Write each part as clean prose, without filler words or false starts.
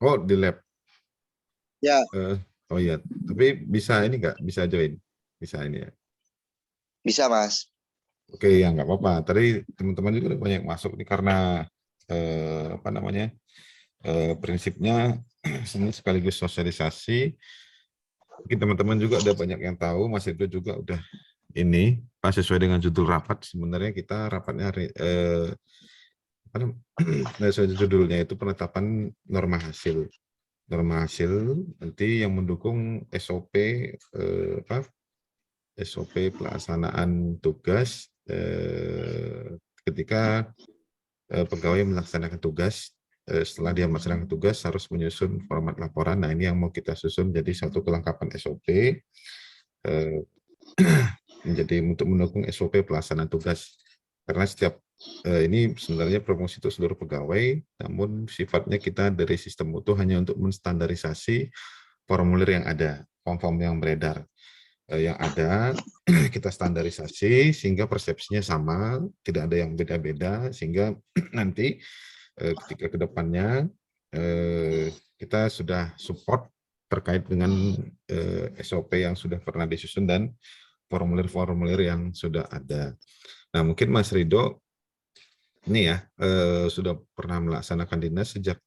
Oh, di lab. Ya, Oh iya, tapi bisa ini nggak? Bisa join? Bisa ini ya? bisa Mas. Oke, ya nggak apa-apa. Tadi teman-teman juga udah banyak masuk nih karena apa namanya prinsipnya sebenarnya sekaligus sosialisasi. Mungkin teman-teman juga udah banyak yang tahu, Mas Edo juga udah ini pas sesuai dengan judul rapat. Sebenarnya kita rapatnya apa sesuai judulnya itu penetapan norma hasil. Norma hasil nanti yang mendukung SOP apa SOP pelaksanaan tugas ketika pegawai melaksanakan tugas. Setelah dia melaksanakan tugas harus menyusun format laporan. Nah, ini yang mau kita susun jadi satu kelengkapan SOP menjadi untuk mendukung SOP pelaksanaan tugas. Karena setiap ini sebenarnya promosi itu seluruh pegawai, namun sifatnya kita dari sistem mutu hanya untuk menstandarisasi formulir yang ada, form-form yang beredar. Yang ada kita standarisasi sehingga persepsinya sama, tidak ada yang beda-beda, sehingga nanti ketika kedepannya kita sudah support terkait dengan SOP yang sudah pernah disusun dan formulir-formulir yang sudah ada. Nah, mungkin Mas Rido ini ya sudah pernah melaksanakan dinas sejak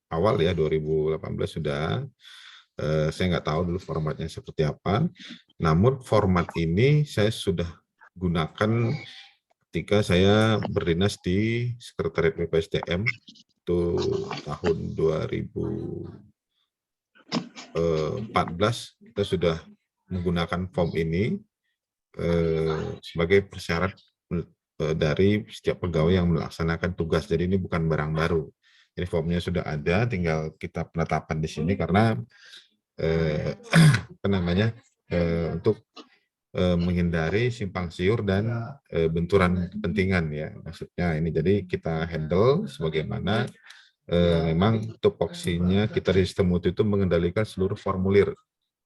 awal ya 2018 sudah. Saya nggak tahu dulu formatnya seperti apa. Namun format ini saya sudah gunakan ketika saya berdinas di Sekretariat BPSDM itu tahun 2014 kita sudah menggunakan form ini sebagai persyarat dari setiap pegawai yang melaksanakan tugas. Jadi ini bukan barang baru. Jadi formnya sudah ada, tinggal kita penetapan di sini karena apa namanya untuk menghindari simpang siur dan benturan kepentingan ya maksudnya ini. Jadi kita handle sebagaimana memang tupoksinya kita di sistem mutu itu mengendalikan seluruh formulir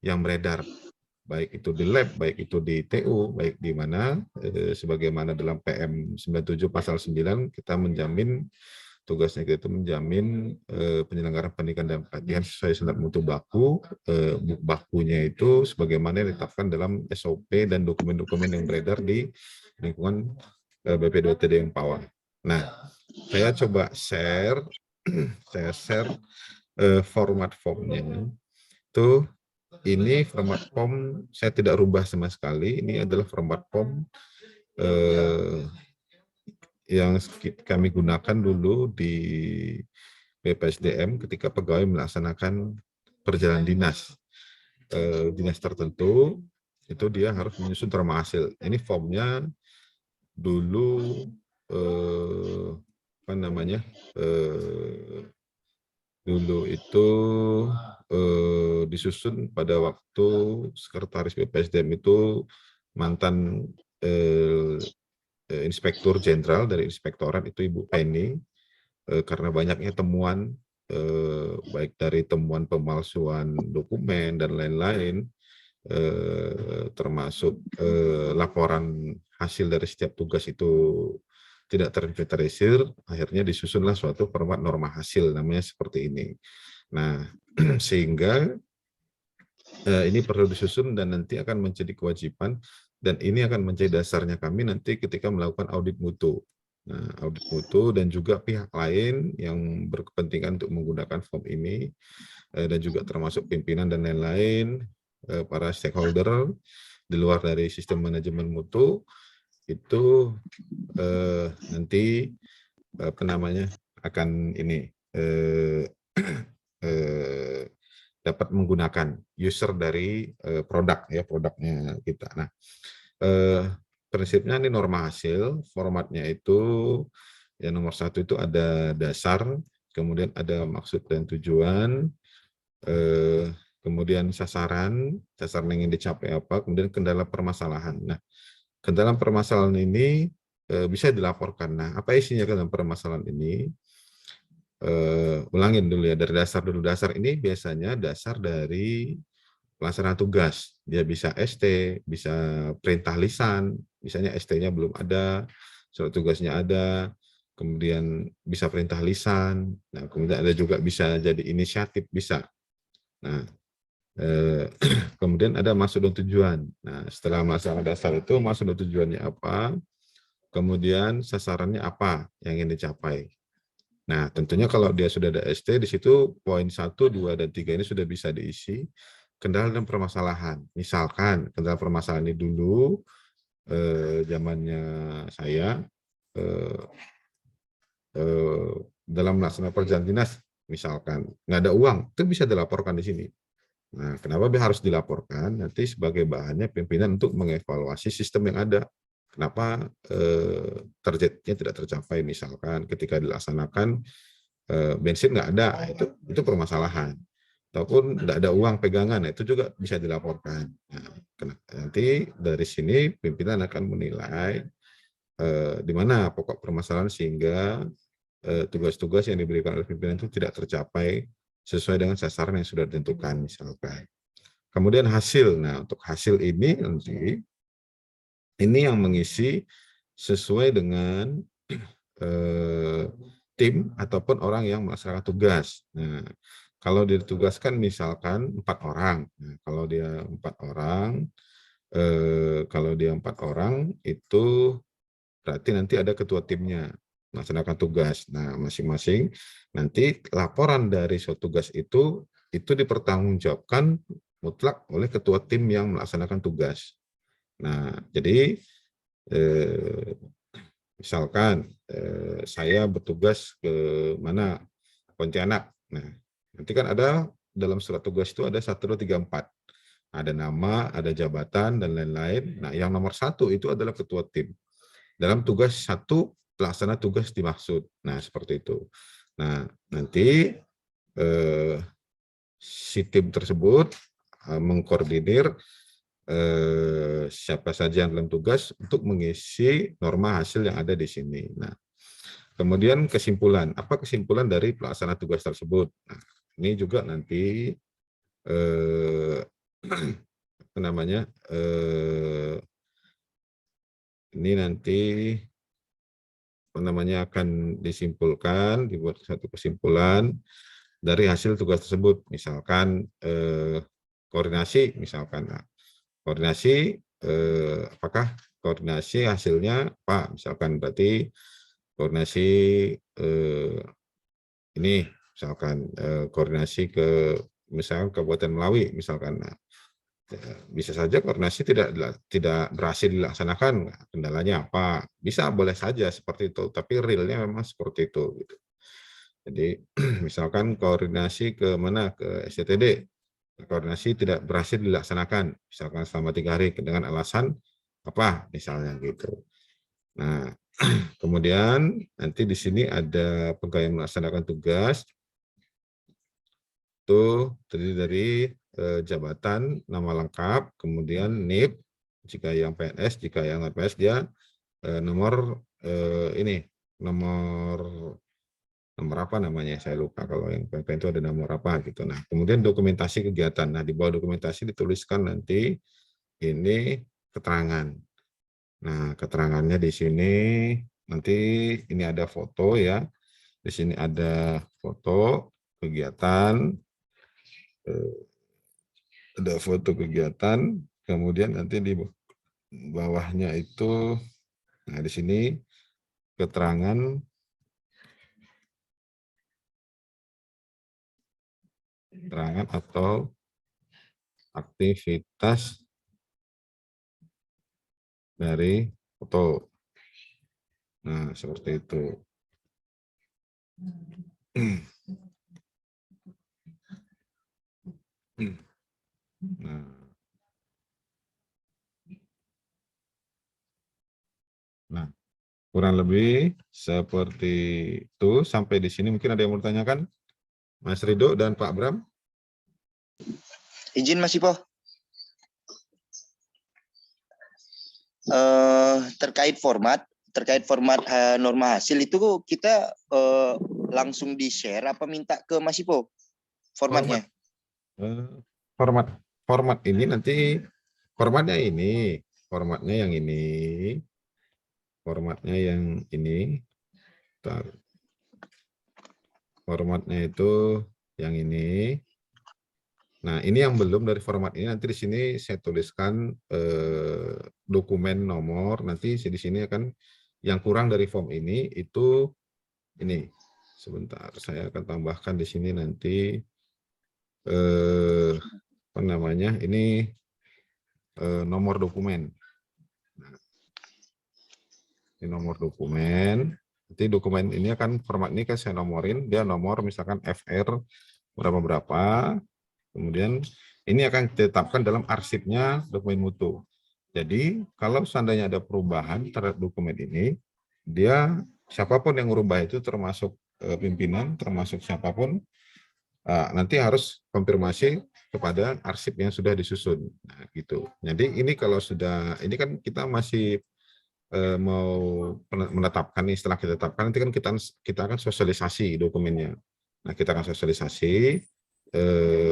yang beredar, baik itu di lab, baik itu di TU, baik di mana sebagaimana dalam PM 97 pasal 9 kita menjamin tugasnya kita itu menjamin penyelenggaraan pendidikan dan pelatihan sesuai standar mutu baku. Bakunya itu sebagaimana ditetapkan dalam SOP dan dokumen-dokumen yang beredar di lingkungan BP2TD Empower. Nah, saya coba share, saya share format formnya. Itu ini format form saya tidak rubah sama sekali. Ini adalah format form yang kami gunakan dulu di BPSDM ketika pegawai melaksanakan perjalanan dinas. Dinas tertentu, itu dia harus menyusun norma hasil. Ini formnya dulu, apa namanya, dulu itu disusun pada waktu Sekretaris BPSDM itu mantan Inspektur Jenderal dari Inspektorat itu Ibu Penny, karena banyaknya temuan baik dari temuan pemalsuan dokumen dan lain-lain, termasuk laporan hasil dari setiap tugas itu tidak terinventarisir, akhirnya disusunlah suatu format norma hasil namanya seperti ini. Nah, sehingga ini perlu disusun dan nanti akan menjadi kewajiban dan ini akan menjadi dasarnya kami nanti ketika melakukan audit mutu. Nah, audit mutu dan juga pihak lain yang berkepentingan untuk menggunakan form ini dan juga termasuk pimpinan dan lain-lain, para stakeholder di luar dari sistem manajemen mutu itu nanti apa namanya akan ini dapat menggunakan user dari produk ya produknya kita. Nah, prinsipnya ini norma hasil, formatnya itu yang nomor satu itu ada dasar, kemudian ada maksud dan tujuan, kemudian sasaran yang ingin dicapai apa, kemudian kendala permasalahan. Nah, kendala permasalahan ini bisa dilaporkan. Nah, apa isinya kendala permasalahan ini? Ulangin dulu ya, dari dasar dulu. Dasar ini biasanya dasar dari pelaksanaan tugas. Dia bisa ST, bisa perintah lisan, misalnya ST-nya belum ada, surat tugasnya ada, kemudian bisa perintah lisan, nah kemudian ada juga bisa jadi inisiatif, bisa. Nah, kemudian ada maksud dan tujuan. Nah, setelah melaksanakan dasar itu, maksud dan tujuannya apa, kemudian sasarannya apa yang ingin dicapai. Nah, tentunya kalau dia sudah ada ST, di situ poin 1, 2, dan 3 ini sudah bisa diisi. Kendala dan permasalahan. Misalkan, kendala permasalahan ini dulu, zamannya saya, dalam melaksanakan perjalanan dinas, misalkan, nggak ada uang, itu bisa dilaporkan di sini. Nah, kenapa harus dilaporkan? Nanti sebagai bahannya pimpinan untuk mengevaluasi sistem yang ada. Kenapa targetnya tidak tercapai, misalkan ketika dilaksanakan bensin nggak ada, itu permasalahan. Ataupun tidak ada uang pegangan, itu juga bisa dilaporkan. Nah, nanti dari sini pimpinan akan menilai di mana pokok permasalahan sehingga tugas-tugas yang diberikan oleh pimpinan itu tidak tercapai sesuai dengan sasaran yang sudah ditentukan, misalkan. Kemudian hasil. Nah, untuk hasil ini nanti ini yang mengisi sesuai dengan tim ataupun orang yang melaksanakan tugas. Nah, kalau ditugaskan misalkan 4 orang. Nah, kalau dia 4 orang itu berarti nanti ada ketua timnya melaksanakan tugas. Nah, masing-masing nanti laporan dari suatu tugas itu dipertanggungjawabkan mutlak oleh ketua tim yang melaksanakan tugas. Nah, jadi misalkan saya bertugas ke mana, Pontianak. Nah, nanti kan ada dalam surat tugas itu ada 1, 2, 3, 4. Ada nama, ada jabatan, dan lain-lain. Nah, yang nomor 1 itu adalah ketua tim. Dalam tugas 1, pelaksana tugas dimaksud. Nah, seperti itu. Nah, nanti si tim tersebut mengkoordinir siapa saja yang dalam tugas untuk mengisi norma hasil yang ada di sini. Nah, kemudian kesimpulan. Apa kesimpulan dari pelaksana tugas tersebut? Nah, ini juga nanti apa namanya? Ini nanti akan disimpulkan, dibuat satu kesimpulan dari hasil tugas tersebut. Misalkan koordinasi, misalkan. Nah, koordinasi, apakah koordinasi hasilnya apa? Misalkan berarti koordinasi ini, misalkan koordinasi ke misalkan Kabupaten Melawi, misalkan. Nah, bisa saja koordinasi tidak berhasil dilaksanakan. Kendalanya apa? Bisa, boleh saja seperti itu, tapi realnya memang seperti itu. Gitu. Jadi misalkan koordinasi ke mana, ke SCTD, koordinasi tidak berhasil dilaksanakan, misalkan selama 3 hari dengan alasan apa, misalnya gitu. Nah, kemudian nanti di sini ada pegawai melaksanakan tugas, itu terdiri dari jabatan, nama lengkap, kemudian NIP, jika yang PNS, jika yang PNS dia nomor nomor apa namanya, saya lupa, kalau yang PNS itu ada nomor apa gitu. Nah, kemudian dokumentasi kegiatan. Nah, di bawah dokumentasi dituliskan nanti ini keterangan. Nah, keterangannya di sini nanti ini ada foto ya. Di sini ada foto kegiatan, ada foto kegiatan, kemudian nanti di bawahnya itu, nah di sini keterangan atau aktivitas dari foto. Nah, seperti itu. Nah, kurang lebih seperti itu. Sampai di sini mungkin ada yang mau ditanyakan, Mas Rido dan Pak Bram. Izin Mas Ipo. Terkait format norma hasil itu kita langsung di-share apa minta ke Mas Ipo formatnya? Format ini nanti formatnya yang ini. Bentar. Formatnya itu yang ini. Nah, ini yang belum dari format ini, nanti di sini saya tuliskan dokumen nomor, nanti di sini akan yang kurang dari form ini itu ini. Sebentar, saya akan tambahkan di sini nanti apa namanya? Ini nomor dokumen. Nah, ini nomor dokumen. Nanti dokumen ini akan format ini kan saya nomorin, dia nomor misalkan FR berapa-berapa. Kemudian ini akan ditetapkan dalam arsipnya dokumen mutu. Jadi kalau seandainya ada perubahan terhadap dokumen ini, dia siapapun yang merubah itu termasuk pimpinan, termasuk siapapun, nanti harus konfirmasi kepada arsip yang sudah disusun. Nah, gitu. Jadi ini kalau sudah, ini kan kita masih mau menetapkan nih, setelah kita tetapkan nanti kan kita akan sosialisasi dokumennya. Nah, kita akan sosialisasi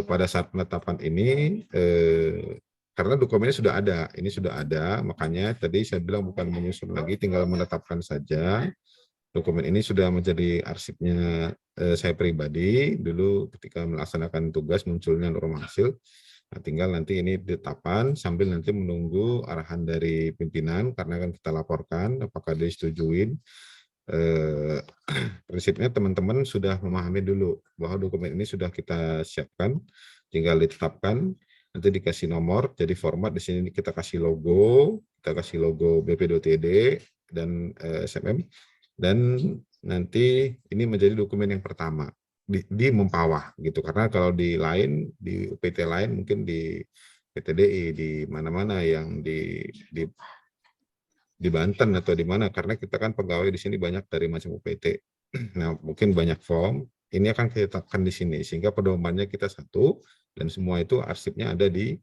pada saat penetapan ini, karena dokumennya sudah ada, ini sudah ada, makanya tadi saya bilang bukan menyusun lagi, tinggal menetapkan saja. Dokumen ini sudah menjadi arsipnya saya pribadi, dulu ketika melaksanakan tugas munculnya norma hasil, nah, tinggal nanti ini ditetapkan sambil nanti menunggu arahan dari pimpinan, karena kan kita laporkan apakah disetujuin. Prinsipnya teman-teman sudah memahami dulu bahwa dokumen ini sudah kita siapkan, tinggal ditetapkan, nanti dikasih nomor, jadi format di sini kita kasih logo BP.TD dan SMM, dan nanti ini menjadi dokumen yang pertama di Mempawah gitu, karena kalau di lain, di UPT lain mungkin di PTDI, di mana-mana yang di Banten atau di mana, karena kita kan pegawai di sini banyak dari macam UPT. Nah, mungkin banyak form, ini akan kita tetapkan di sini, sehingga pedomannya kita satu, dan semua itu arsipnya ada di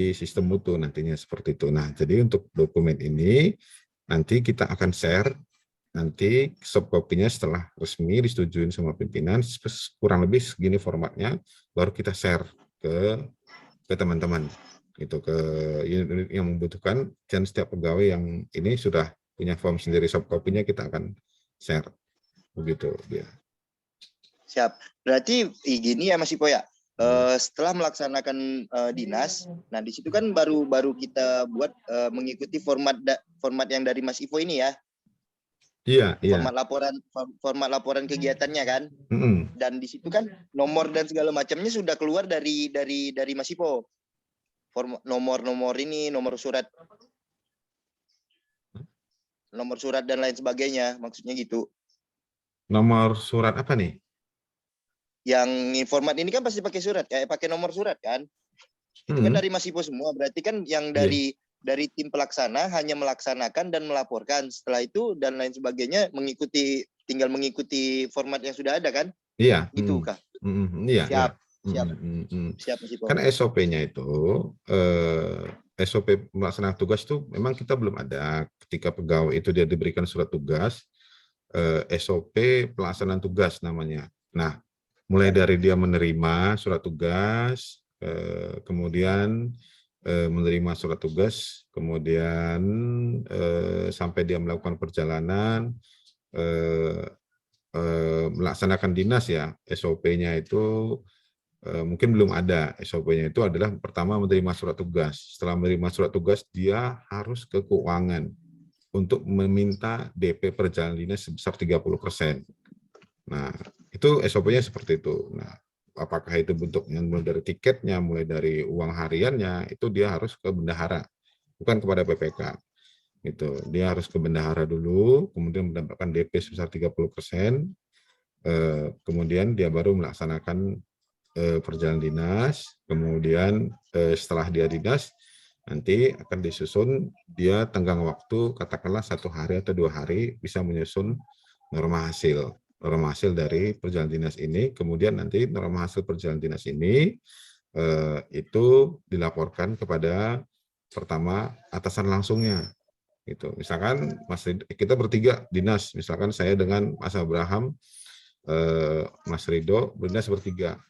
sistem mutu nantinya seperti itu. Nah, jadi untuk dokumen ini, nanti kita akan share, nanti soft copy-nya setelah resmi disetujuin sama pimpinan, kurang lebih segini formatnya, baru kita share ke teman-teman. Itu ke unit yang membutuhkan, dan setiap pegawai yang ini sudah punya form sendiri, soft copy-nya kita akan share begitu ya. Siap. Berarti gini ya Mas Ipo ya. Setelah melaksanakan dinas, nah di situ kan baru kita buat mengikuti format yang dari Mas Ipo ini ya. Iya. Format laporan kegiatannya kan. Dan di situ kan nomor dan segala macamnya sudah keluar dari Mas Ipo. Nomor ini, nomor surat dan lain sebagainya, maksudnya gitu. Nomor surat apa nih? Yang format ini kan pasti pakai surat, kayak pakai nomor surat kan? Itu kan dari Mas Ipo semua, berarti kan yang dari tim pelaksana hanya melaksanakan dan melaporkan. Setelah itu dan lain sebagainya tinggal mengikuti format yang sudah ada kan? Iya. Gitu kah? Iya. Siap. Siap Mas Ipo. Kan SOP-nya itu SOP melaksanakan tugas itu memang kita belum ada. Ketika pegawai itu dia diberikan surat tugas, SOP pelaksanaan tugas namanya. Nah, mulai dari dia menerima surat tugas, kemudian menerima surat tugas, kemudian sampai dia melakukan perjalanan, melaksanakan dinas ya, SOP-nya itu mungkin belum ada. SOP-nya itu adalah pertama menerima surat tugas. Setelah menerima surat tugas, dia harus ke keuangan untuk meminta DP perjalanan dinas sebesar 30%. Nah, itu SOP-nya seperti itu. Nah, apakah itu bentuknya mulai dari tiketnya, mulai dari uang hariannya, itu dia harus ke bendahara, bukan kepada PPK. Gitu. Dia harus ke bendahara dulu, kemudian mendapatkan DP sebesar 30%, kemudian dia baru melaksanakan perjalanan dinas, kemudian setelah dia dinas, nanti akan disusun dia tenggang waktu, katakanlah 1 hari atau 2 hari, bisa menyusun norma hasil dari perjalanan dinas ini, kemudian nanti norma hasil perjalanan dinas ini itu dilaporkan kepada pertama atasan langsungnya. Gitu. Misalkan kita bertiga dinas, misalkan saya dengan Mas Abraham, Mas Rido berdinas bertiga.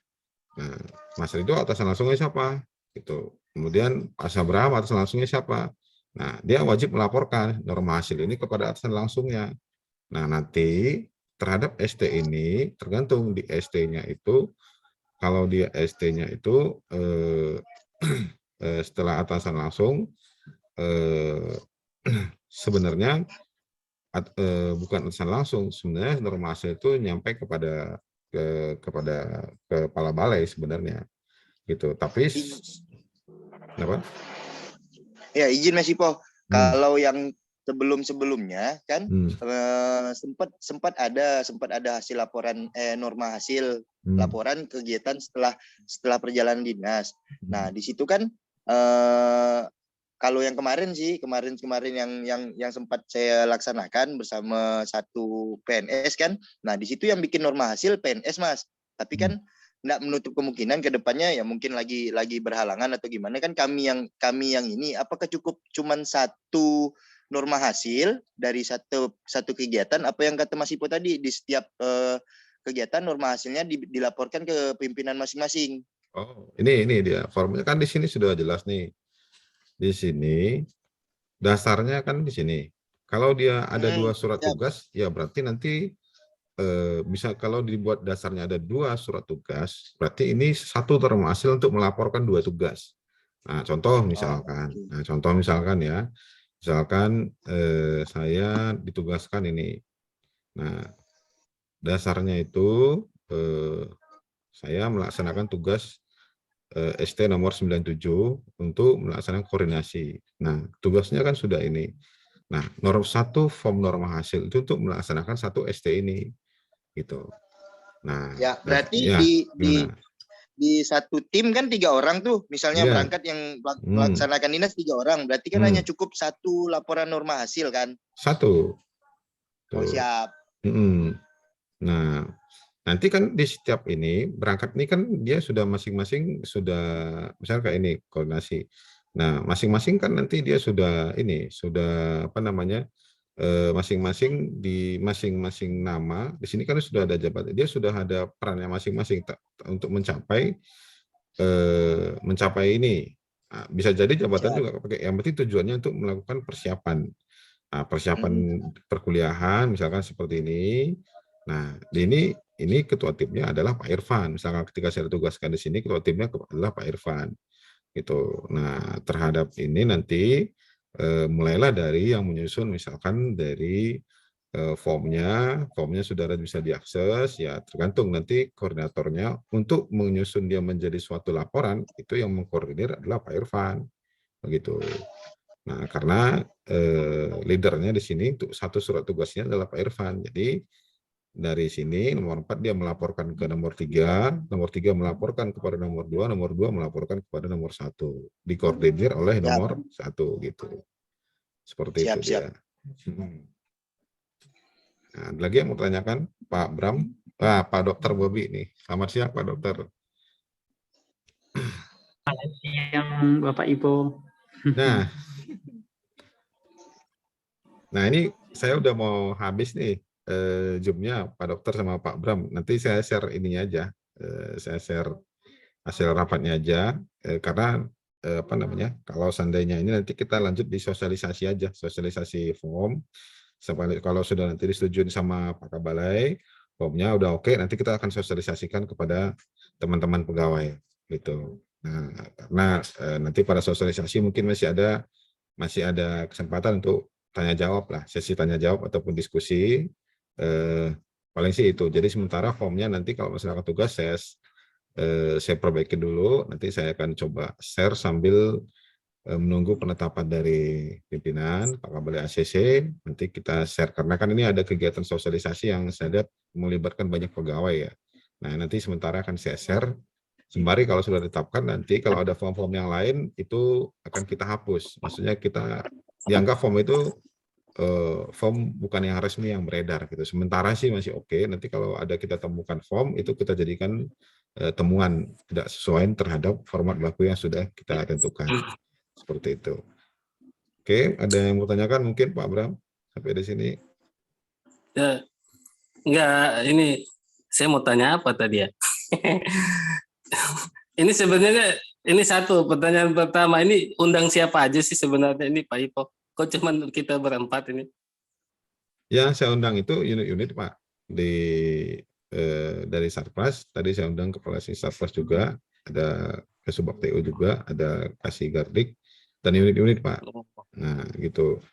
Nah, Mas Rido atasan langsungnya siapa? Gitu. Kemudian Mas Abraham atasan langsungnya siapa? Nah, dia wajib melaporkan norma hasil ini kepada atasan langsungnya. Nah, nanti terhadap ST ini tergantung di ST-nya itu, kalau dia ST-nya itu setelah atasan langsung, sebenarnya bukan atasan langsung, sebenarnya norma hasil itu nyampe kepada kepala balai sebenarnya gitu. Tapi kenapa? Ya, izin Mas Ipo. Hmm. Kalau yang sebelum-sebelumnya kan Hmm. sempat ada hasil laporan norma hasil laporan kegiatan setelah perjalanan dinas. Nah, di situ kan kalau yang kemarin yang sempat saya laksanakan bersama satu PNS kan. Nah, di situ yang bikin norma hasil PNS, Mas. Tapi kan nggak menutup kemungkinan ke depannya ya mungkin lagi berhalangan atau gimana kan kami yang ini apakah cukup cuman satu norma hasil dari satu kegiatan apa yang kata Mas Ipo tadi di setiap kegiatan norma hasilnya dilaporkan ke pimpinan masing-masing. Oh, ini dia formnya kan di sini sudah jelas nih. Di sini dasarnya kan di sini. Kalau dia ada dua surat Siap. tugas, ya berarti nanti bisa kalau dibuat dasarnya ada dua surat tugas, berarti ini satu norma hasil untuk melaporkan dua tugas. Nah, contoh misalkan ya, misalkan saya ditugaskan ini. Nah, dasarnya itu saya melaksanakan tugas ST nomor 97 untuk melaksanakan koordinasi. Nah, tugasnya kan sudah ini. Nah, norm satu form norma hasil itu untuk melaksanakan satu ST ini, gitu. Nah, Ya, berarti ya gimana? di satu tim kan 3 orang tuh, misalnya Iya. berangkat yang melaksanakan dinas 3 orang, berarti kan hanya cukup satu laporan norma hasil kan? Satu. Oh, Tuh. siap. Nah, nanti kan di setiap ini berangkat ini kan dia sudah masing-masing sudah misalnya kayak ini koordinasi. Nah, masing-masing kan nanti dia sudah ini sudah apa namanya masing-masing di masing-masing nama di sini kan sudah ada jabatan. Dia sudah ada perannya masing-masing untuk mencapai ini. Nah, bisa jadi jabatan Siap. juga pakai. Yang penting tujuannya untuk melakukan persiapan. Nah, persiapan perkuliahan misalkan seperti ini. Nah, ini ketua timnya adalah Pak Irfan. Misalkan ketika saya tugaskan di sini ketua timnya adalah Pak Irfan. Gitu. Nah, terhadap ini nanti mulailah dari yang menyusun misalkan dari formnya saudara bisa diakses, ya tergantung nanti koordinatornya untuk menyusun dia menjadi suatu laporan, itu yang mengkoordinir adalah Pak Irfan, begitu. Nah, karena leadernya di sini untuk satu surat tugasnya adalah Pak Irfan, jadi dari sini nomor 4 dia melaporkan ke nomor 3 melaporkan kepada nomor 2 melaporkan kepada nomor 1, dikoordinir oleh Siap. nomor 1 gitu. Seperti itu Siap. dia. Nah, ada lagi yang mau tanyakan Pak Bram? Pak Dokter Bobi nih. Selamat siang Pak Dokter. Selamat siang Bapak Ibu. Nah ini saya udah mau habis nih Zoom-nya Pak Dokter sama Pak Bram. Nanti saya share ininya aja. Saya share hasil rapatnya aja karena apa namanya? Kalau seandainya ini nanti kita lanjut di sosialisasi aja, sosialisasi form. Kalau sudah nanti disetujui sama Pak Kabalai, formnya udah oke, nanti kita akan sosialisasikan kepada teman-teman pegawai gitu. Nah, karena nanti pada sosialisasi mungkin masih ada kesempatan untuk tanya jawab lah, sesi tanya jawab ataupun diskusi. Paling sih itu. Jadi sementara formnya nanti kalau masyarakat tugas saya perbaiki dulu, nanti saya akan coba share sambil menunggu penetapan dari pimpinan Pak Kabalai ACC, nanti kita share karena kan ini ada kegiatan sosialisasi yang saya lihat melibatkan banyak pegawai ya. Nah, nanti sementara akan saya share sembari kalau sudah ditetapkan nanti kalau ada form-form yang lain itu akan kita hapus. Maksudnya kita dianggap form itu form bukan yang resmi yang beredar gitu. Sementara sih masih oke. Nanti kalau ada kita temukan form itu kita jadikan temuan tidak sesuai terhadap format baku yang sudah kita tentukan. Seperti itu. Oke, ada yang mau tanyakan mungkin Pak Bram sampai di sini? Ya, enggak, ini saya mau tanya apa tadi ya? Ini sebenarnya ini satu pertanyaan pertama, ini undang siapa aja sih sebenarnya ini Pak Ipo? Kok cuma kita berempat ini? Yang saya undang itu unit-unit Pak dari Sarpras. Tadi saya undang kepala Sarpras juga, ada Kasubag TU juga, ada Kasih Gardik dan unit-unit Pak. Nah gitu.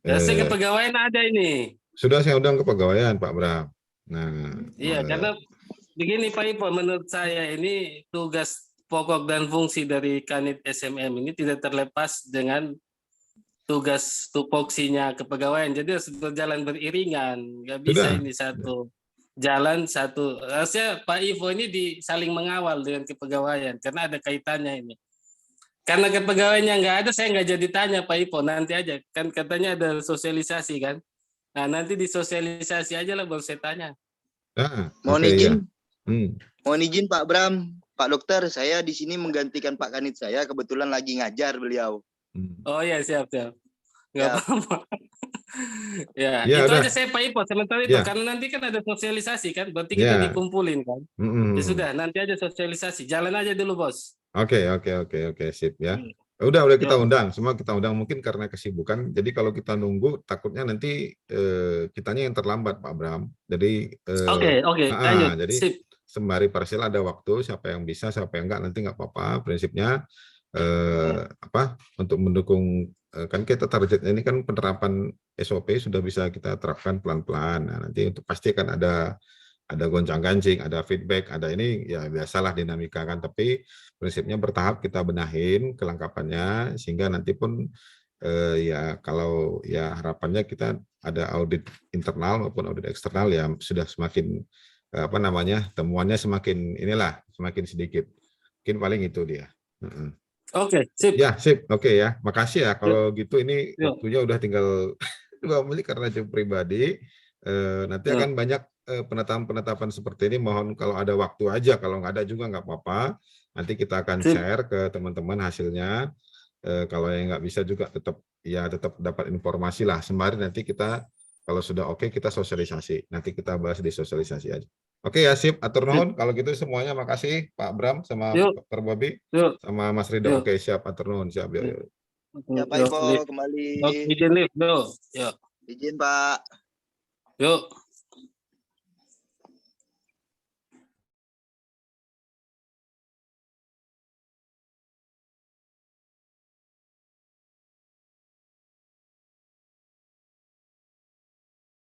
Ya, saya kepegawaian ada ini. Sudah saya undang kepegawaian Pak Bram. Nah, Iya, karena begini Pak Ipo, menurut saya ini tugas pokok dan fungsi dari Kanit SMM ini tidak terlepas dengan tugas tupoksinya kepegawaian. Jadi harus berjalan beriringan. Nggak bisa sudah. ini satu jalan satu. Harusnya Pak Ivo ini saling mengawal dengan kepegawaian karena ada kaitannya ini. Karena kepegawaiannya nggak ada, saya nggak jadi tanya Pak Ipo, nanti aja. Kan katanya ada sosialisasi kan. Nah nanti disosialisasi aja lah baru saya tanya. Mohon Oke, izin, ya. Mohon izin Pak Bram, Pak Dokter, saya di sini menggantikan Pak Kanit saya, kebetulan lagi ngajar beliau. Oh iya, siap. Nggak Ya. apa-apa. Ya, Ya, itu udah. aja saya Pak Ipo, sementara itu. Ya. Karena nanti kan ada sosialisasi kan, berarti kita Ya. dikumpulin kan. Ya sudah, nanti aja sosialisasi. Jalan aja dulu, Bos. Oke, sip ya. Udah kita undang, semua kita undang, mungkin karena kesibukan. Jadi kalau kita nunggu takutnya nanti kitanya yang terlambat Pak Bram. Jadi Oke, lanjut. jadi Sip. sembari parsial ada waktu, siapa yang bisa, siapa yang enggak nanti nggak apa-apa. Prinsipnya untuk mendukung kan kita targetnya ini kan penerapan SOP sudah bisa kita terapkan pelan-pelan. Nah, nanti untuk pasti kan ada goncang-gancing, ada feedback, ada ini ya biasalah dinamika kan, tapi prinsipnya bertahap kita benahin kelengkapannya sehingga nanti pun ya kalau ya harapannya kita ada audit internal maupun audit eksternal ya sudah semakin temuannya semakin sedikit. Mungkin paling itu dia. Oke, sip. Ya, sip. Oke ya. Makasih ya kalau gitu ini waktunya udah tinggal 2 menit karena jam pribadi. Nanti akan banyak penetapan-penetapan seperti ini, mohon kalau ada waktu aja, kalau nggak ada juga nggak apa-apa. Nanti kita akan share ke teman-teman hasilnya. Kalau yang nggak bisa juga tetap dapat informasi lah. Sembari nanti kita kalau sudah oke kita sosialisasi. Nanti kita bahas di sosialisasi aja. Oke ya, sip. Atur nuhun. Kalau gitu semuanya makasih Pak Bram sama Dr. Bobby sama Mas Ridho. Oke, siap. Atur nuhun, siap. Ya Pak Ivo kembali. Izin lift, Izin Pak. Yuk.